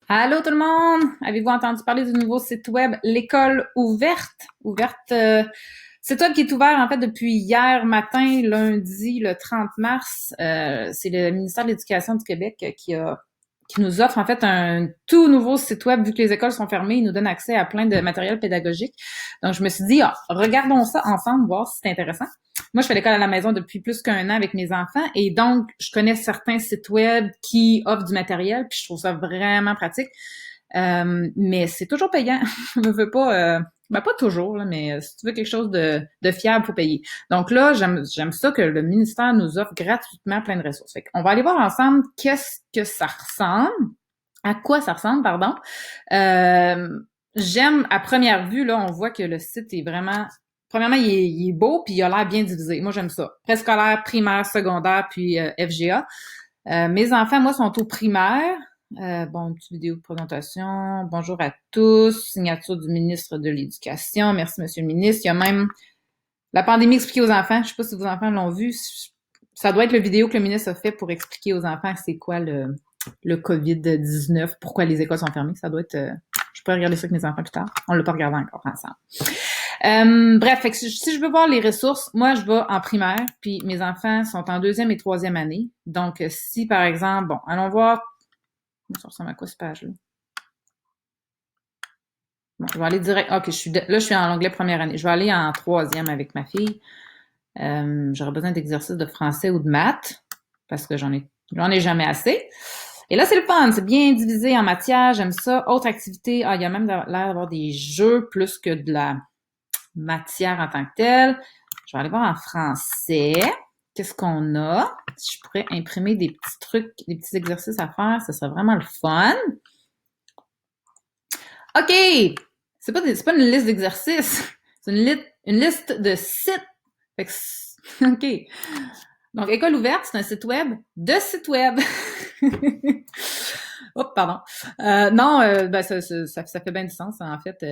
Allô tout le monde! Avez-vous entendu parler du nouveau site web L'école ouverte? Site web qui est ouvert en fait depuis hier matin, lundi, le 30 mars. C'est le ministère de l'Éducation du Québec qui nous offre en fait un tout nouveau site web vu que les écoles sont fermées. Il nous donne accès à plein de matériel pédagogique. Donc je me suis dit, regardons ça ensemble, voir si c'est intéressant. Moi, je fais l'école à la maison depuis plus qu'1 an avec mes enfants et donc je connais certains sites web qui offrent du matériel puis je trouve ça vraiment pratique. Mais c'est toujours payant. Je ne veux pas, ben pas toujours, là, mais si tu veux quelque chose de fiable, faut payer. Donc là, j'aime ça que le ministère nous offre gratuitement plein de ressources. Fait qu'on va aller voir ensemble qu'est-ce que ça ressemble, à quoi ça ressemble, pardon. Euh, J'aime, à première vue, là, on voit que le site est vraiment premièrement, il est beau, puis il a l'air bien divisé. Moi, j'aime ça. Préscolaire, primaire, secondaire, puis FGA. Mes enfants, moi, sont au primaire. Bon, une petite vidéo de présentation. Bonjour à tous. Signature du ministre de l'Éducation. Merci, Monsieur le ministre. Il y a même la pandémie expliquée aux enfants. Je sais pas si vos enfants l'ont vu. Ça doit être le vidéo que le ministre a fait pour expliquer aux enfants c'est quoi le COVID-19, pourquoi les écoles sont fermées. Ça doit être... je pourrais regarder ça avec mes enfants plus tard. On l'a pas regardé encore ensemble. Bref, fait que si je veux voir les ressources, moi, je vais en primaire, puis mes enfants sont en deuxième et troisième année. Donc, si, par exemple, bon, allons voir, ça ressemble à quoi cette page-là? Bon, je vais aller direct, ok, là, je suis en anglais première année. Je vais aller en troisième avec ma fille. J'aurais besoin d'exercices de français ou de maths, parce que j'en ai jamais assez. Et là, c'est le fun, c'est bien divisé en matières, j'aime ça. Autre activité, il y a même l'air d'avoir des jeux plus que de la matière en tant que telle. Je vais aller voir en français. Qu'est-ce qu'on a? Si je pourrais imprimer des petits trucs, des petits exercices à faire, ça serait vraiment le fun. OK! C'est pas une liste d'exercices. C'est une liste de sites. Fait que OK. Donc, École ouverte, c'est un site web de site web. Oh, pardon. Non, ben ça fait bien du sens. En fait,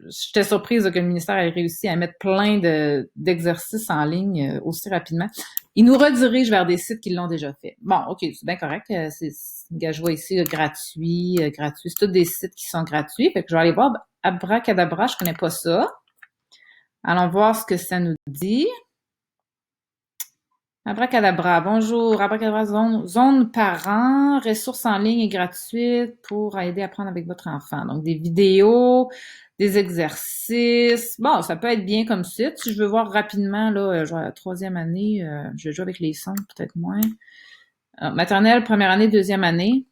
j'étais surprise que le ministère ait réussi à mettre plein d'exercices en ligne aussi rapidement. Il nous redirige vers des sites qui l'ont déjà fait. Bon, OK, c'est bien correct. Je vois ici gratuit. C'est tous des sites qui sont gratuits. Fait que je vais aller voir Abracadabra, je connais pas ça. Allons voir ce que ça nous dit. Abracadabra, bonjour. Abracadabra, zone parent, ressources en ligne et gratuites pour aider à apprendre avec votre enfant. Donc, des vidéos, des exercices. Bon, ça peut être bien comme site. Si je veux voir rapidement, là, genre la troisième année, je vais jouer avec les sons, peut-être moins. Maternelle, première année, deuxième année.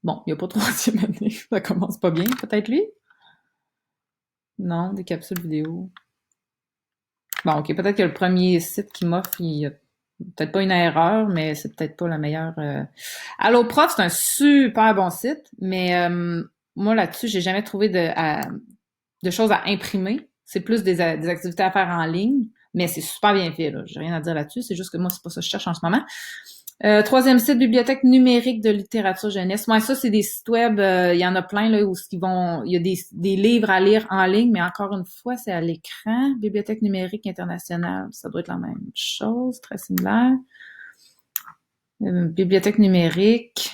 Bon, il n'y a pas de troisième année. Ça commence pas bien. Peut-être lui? Non, des capsules vidéo. Bon, OK, peut-être que le premier site qui m'offre, il y a peut-être pas une erreur, mais c'est peut-être pas la meilleure. Allo Prof, c'est un super bon site, mais moi là-dessus, j'ai jamais trouvé de choses à imprimer. C'est plus des activités à faire en ligne, mais c'est super bien fait, là. J'ai rien à dire là-dessus. C'est juste que moi, c'est pas ça que je cherche en ce moment. Troisième site, Bibliothèque numérique de littérature jeunesse. Moi, ça, c'est des sites web, il y en a plein là où il y a des livres à lire en ligne, mais encore une fois, c'est à l'écran. Bibliothèque numérique internationale, ça doit être la même chose, très similaire. Bibliothèque numérique.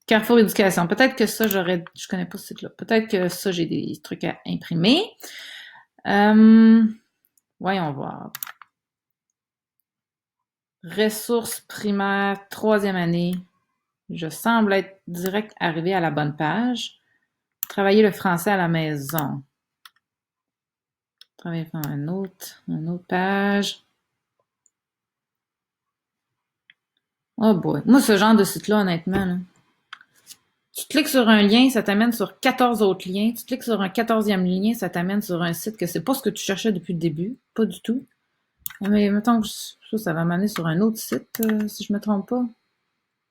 Carrefour Éducation. Peut-être que ça, je connais pas ce site-là. Peut-être que ça, j'ai des trucs à imprimer. Voyons voir. Ressources primaires, troisième année. Je semble être direct arrivé à la bonne page. Travailler le français à la maison. Travailler sur une autre page. Oh boy. Moi, ce genre de site-là, honnêtement, là, tu cliques sur un lien, ça t'amène sur 14 autres liens. Tu cliques sur un 14e lien, ça t'amène sur un site que c'est pas ce que tu cherchais depuis le début. Pas du tout. Mais mettons que ça va m'amener sur un autre site, si je me trompe pas.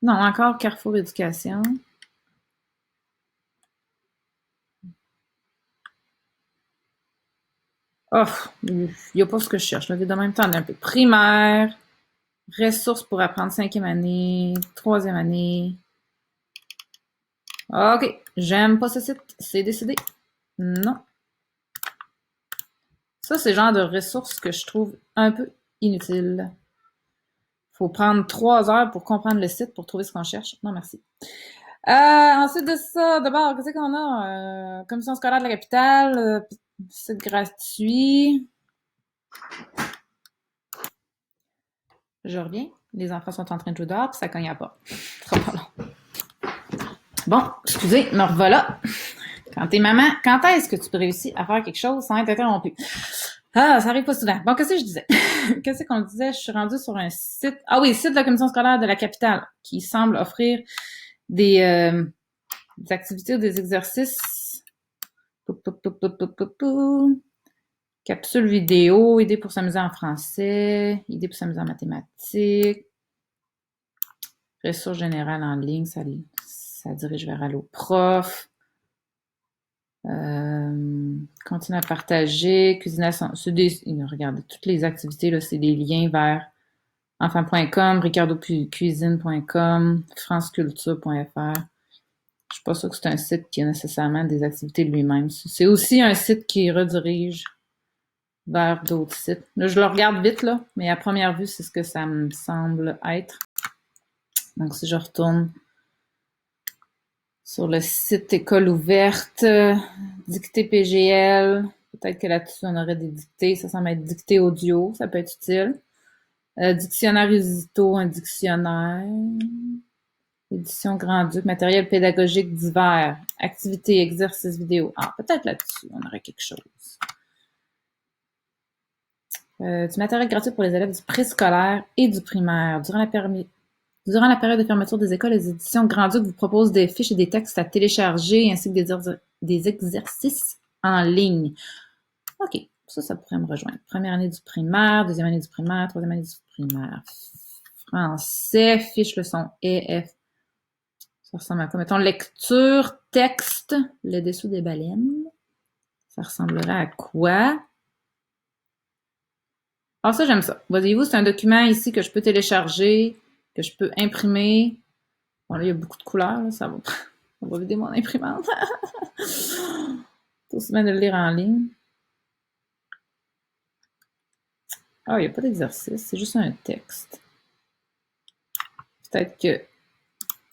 Non, encore Carrefour Éducation. Oh, il n'y a pas ce que je cherche. Là, de même temps, on a un peu primaire, ressources pour apprendre cinquième année, troisième année. OK, j'aime pas ce site, c'est décidé. Non. Ça, c'est le genre de ressources que je trouve un peu inutile. Faut prendre 3 heures pour comprendre le site pour trouver ce qu'on cherche. Non, merci. Ensuite de ça, d'abord, qu'est-ce qu'on a? Commission scolaire de la capitale, site gratuit. Je reviens. Les enfants sont en train de jouer dehors, puis ça cogne à la porte. Ça sera pas long. Bon, excusez, me revoilà. Quand t'es maman, quand est-ce que tu peux réussir à faire quelque chose sans être interrompu? Ah, ça arrive pas souvent. Bon, qu'est-ce que je disais? Qu'est-ce qu'on disait? Je suis rendue sur un site. Ah oui, site de la commission scolaire de la capitale, qui semble offrir des activités ou des exercices. Capsule vidéo, idées pour s'amuser en français, idées pour s'amuser en mathématiques, ressources générales en ligne, ça dirige vers Allo Prof. Continuer à partager, cuisiner regardez, toutes les activités, là, c'est des liens vers enfant.com, ricardocuisine.com, franceculture.fr. Je suis pas sûre que c'est un site qui a nécessairement des activités lui-même. C'est aussi un site qui redirige vers d'autres sites. Là, je le regarde vite, là, mais à première vue, c'est ce que ça me semble être. Donc, si je retourne sur le site École ouverte, dictée PGL, peut-être que là-dessus, on aurait des dictées. Ça semble être dictée audio, ça peut être utile. Dictionnaire Usito, un dictionnaire. Édition Grand-Duc, matériel pédagogique divers, activités, exercices vidéo. Ah, peut-être là-dessus, on aurait quelque chose. Du matériel gratuit pour les élèves du préscolaire et du primaire. Durant la période de fermeture des écoles, les éditions Grand-Duc vous proposent des fiches et des textes à télécharger ainsi que des exercices en ligne. OK, ça pourrait me rejoindre. Première année du primaire, deuxième année du primaire, troisième année du primaire. Français, fiche leçon EF. Ça ressemble à quoi? Mettons lecture, texte, le dessous des baleines. Ça ressemblerait à quoi? Ah, ça, j'aime ça. Voyez-vous, c'est un document ici que je peux télécharger, que je peux imprimer. Bon, là, il y a beaucoup de couleurs, là, ça va. On va vider mon imprimante. C'est aussi bien de le lire en ligne. Ah, il n'y a pas d'exercice, c'est juste un texte. Peut-être que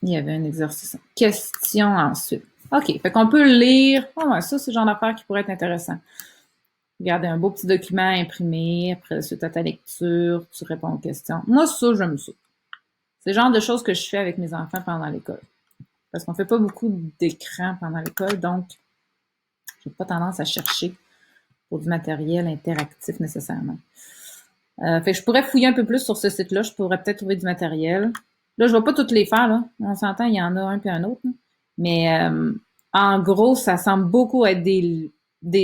il y avait un exercice. Question ensuite. OK, fait qu'on peut lire. Oh, ouais, ça, c'est le genre d'affaire qui pourrait être intéressant. Regardez un beau petit document imprimé, après suite à ta lecture, tu réponds aux questions. Moi, ça, j'aime ça. C'est le genre de choses que je fais avec mes enfants pendant l'école. Parce qu'on fait pas beaucoup d'écran pendant l'école, donc j'ai pas tendance à chercher pour du matériel interactif nécessairement. Fait que je pourrais fouiller un peu plus sur ce site-là, je pourrais peut-être trouver du matériel. Là, je vais pas toutes les faire, là. On s'entend, il y en a un puis un autre. Là. Mais en gros, ça semble beaucoup être des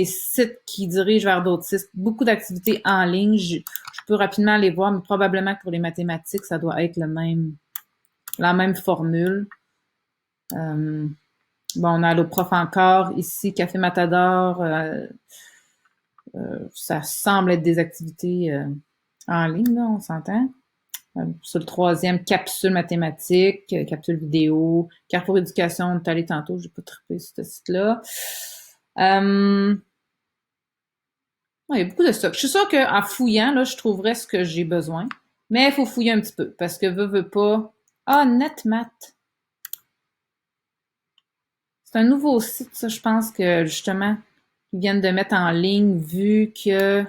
sites qui dirigent vers d'autres sites. Beaucoup d'activités en ligne. Je peux rapidement les voir, mais probablement que pour les mathématiques, ça doit être la même formule. Bon, on a Allo Prof encore, ici, Café Matador. Ça semble être des activités en ligne, là, on s'entend. Sur le troisième, capsule mathématique, capsule vidéo, Carrefour Éducation, on est allé tantôt, j'ai pas trippé sur ce site-là. Il y a beaucoup de stock. Je suis sûre qu'en fouillant, là, je trouverais ce que j'ai besoin. Mais il faut fouiller un petit peu, parce que veut pas. Ah, NetMat. C'est un nouveau site, ça, je pense que justement, ils viennent de mettre en ligne, vu que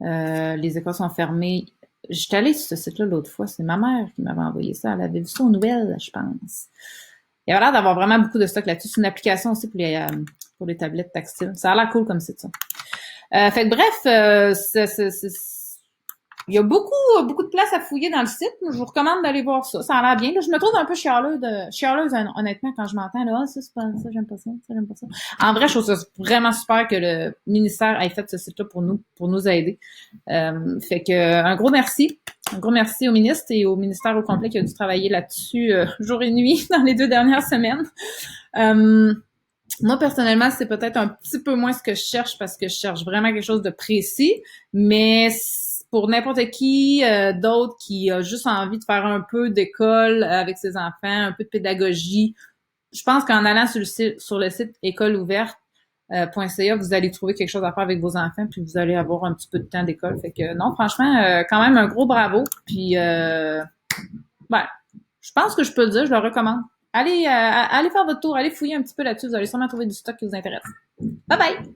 les écoles sont fermées. J'étais allée sur ce site-là l'autre fois, c'est ma mère qui m'avait envoyé ça. Elle avait vu ça aux nouvelles, je pense. Il y avait l'air d'avoir vraiment beaucoup de stock là-dessus. C'est une application aussi pour les tablettes tactiles. Ça a l'air cool comme site, ça. Fait que bref, il y a beaucoup de place à fouiller dans le site. Je vous recommande d'aller voir ça. Ça a l'air bien. Là, je me trouve un peu chialeuse honnêtement, quand je m'entends. Là, ah, ça, c'est pas ça, j'aime pas ça, ça, j'aime pas ça. En vrai, je trouve ça vraiment super que le ministère ait fait ce site-là pour nous aider. Fait que un gros merci. Un gros merci au ministre et au ministère au complet qui a dû travailler là-dessus jour et nuit dans les 2 dernières semaines. Moi, personnellement, c'est peut-être un petit peu moins ce que je cherche parce que je cherche vraiment quelque chose de précis, mais pour n'importe qui d'autre qui a juste envie de faire un peu d'école avec ses enfants, un peu de pédagogie, je pense qu'en allant sur le site écoleouverte.ca, vous allez trouver quelque chose à faire avec vos enfants, puis vous allez avoir un petit peu de temps d'école. Fait que non, franchement, quand même un gros bravo. Puis, je pense que je peux le dire, je le recommande allez faire votre tour, allez fouiller un petit peu là-dessus, vous allez sûrement trouver du stock qui vous intéresse. Bye bye!